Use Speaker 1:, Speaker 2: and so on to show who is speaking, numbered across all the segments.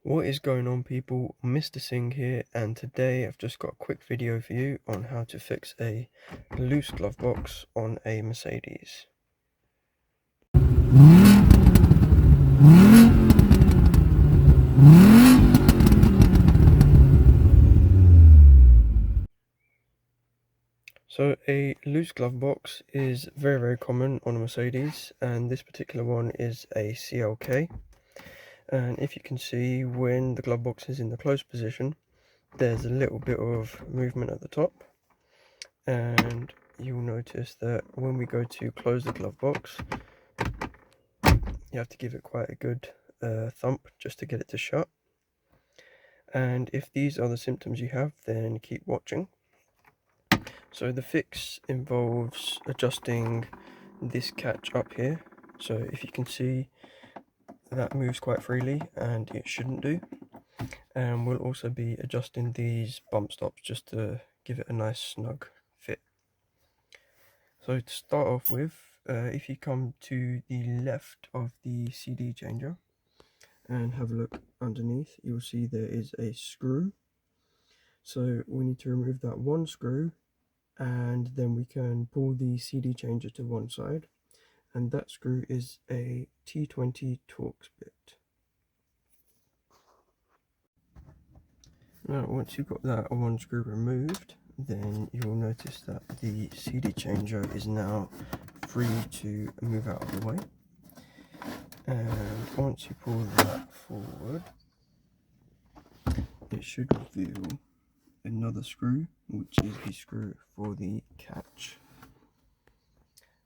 Speaker 1: What is going on, people? Mr. Singh here, and today I've just got a quick video for you on how to fix a loose glove box on a Mercedes. So a loose glove box is very common on a Mercedes, and this particular one is a CLK. And if you can see, when the glove box is in the closed position, there's a little bit of movement at the top, and you'll notice that when we go to close the glove box, you have to give it quite a good thump just to get it to shut. And if these are the symptoms you have, then keep watching. So the fix involves adjusting this catch up here. So if you can see, that moves quite freely and it shouldn't do. And we'll also be adjusting these bump stops just to give it a nice snug fit. So to start off with, if you come to the left of the CD changer and have a look underneath, you'll see there is a screw. So we need to remove that one screw, and then we can pull the CD changer to one side, and that screw is a T20 Torx bit. Now once you've got that one screw removed, then you will notice that the CD changer is now free to move out of the way. And once you pull that forward, it should reveal another screw, which is the screw for the catch.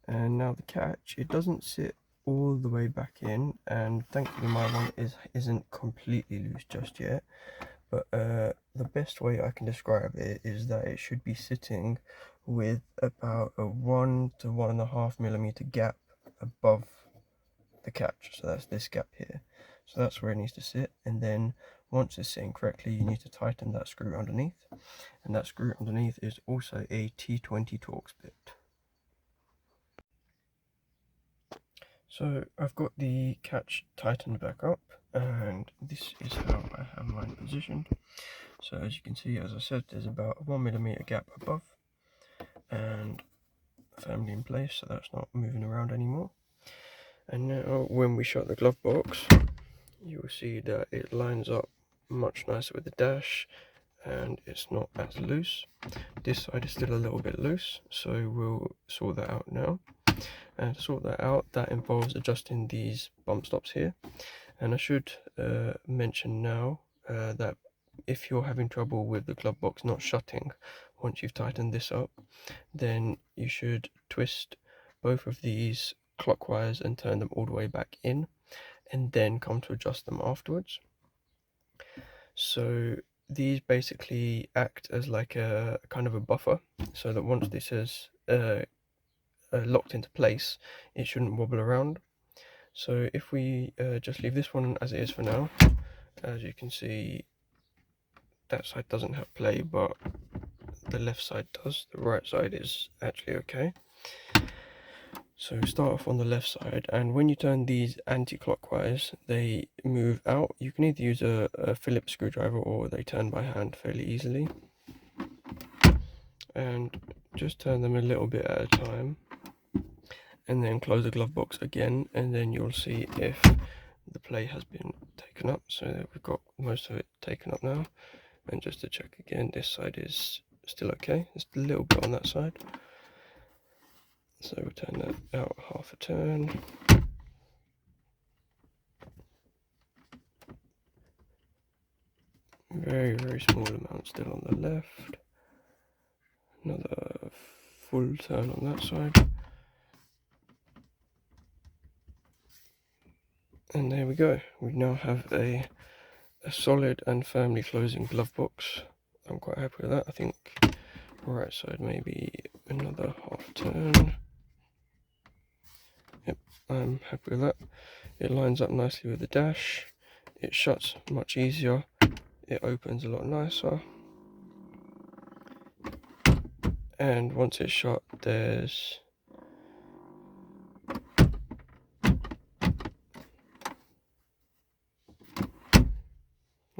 Speaker 1: And now the catch, it doesn't sit all the way back in, and thankfully my one isn't completely loose just yet, but the best way I can describe it is that it should be sitting with about a 1 to 1.5 millimeter gap above the catch. So that's this gap here, so that's where it needs to sit. And then once it's sitting correctly, you need to tighten that screw underneath, and that screw underneath is also a T20 Torx bit. So I've got the catch tightened back up, and this is how I have mine positioned. So as you can see, as I said, there's about a 1 millimeter gap above and firmly in place, so that's not moving around anymore. And now when we shut the glove box, you will see that it lines up much nicer with the dash, and it's not as loose. This side is still a little bit loose, so we'll sort that out now. And to sort that out, that involves adjusting these bump stops here. And I should mention now that if you're having trouble with the glove box not shutting once you've tightened this up, then you should twist both of these clockwise and turn them all the way back in, and then come to adjust them afterwards. So these basically act as like a kind of a buffer, so that once this is locked into place, it shouldn't wobble around. So if we just leave this one as it is for now, as you can see, that side doesn't have play, but the left side does. The right side is actually okay. So start off on the left side, and when you turn these anti-clockwise, they move out. You can either use a Phillips screwdriver, or they turn by hand fairly easily. And just turn them a little bit at a time, and then close the glove box again, and then you'll see if the play has been taken up. So we've got most of it taken up now. And just to check again, this side is still okay. Just a little bit on that side. So we'll turn that out half a turn. Very small amount still on the left. Another full turn on that side. And there we go. We now have a solid and firmly closing glove box. I'm quite happy with that. I think right side maybe another half turn. Yep, I'm happy with that. It lines up nicely with the dash. It shuts much easier. It opens a lot nicer. And once it's shut, there's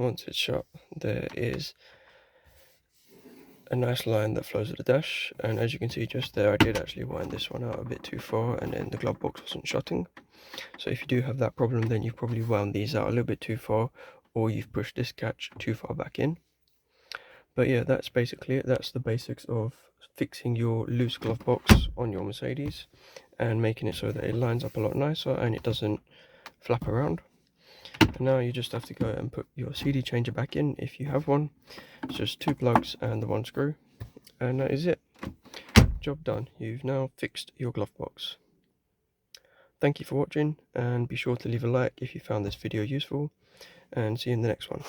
Speaker 1: once it's shut, there is a nice line that flows with the dash, and as you can see just there, I did actually wind this one out a bit too far and then the glove box wasn't shutting. So if you do have that problem, then you've probably wound these out a little bit too far, or you've pushed this catch too far back in. But yeah, that's basically it. That's the basics of fixing your loose glove box on your Mercedes and making it so that it lines up a lot nicer and it doesn't flap around. And now you just have to go and put your CD changer back in if you have one. It's just 2 plugs and the 1 screw, and that is it. Job done. You've now fixed your glove box. Thank you for watching, and be sure to leave a like if you found this video useful, and see you in the next one.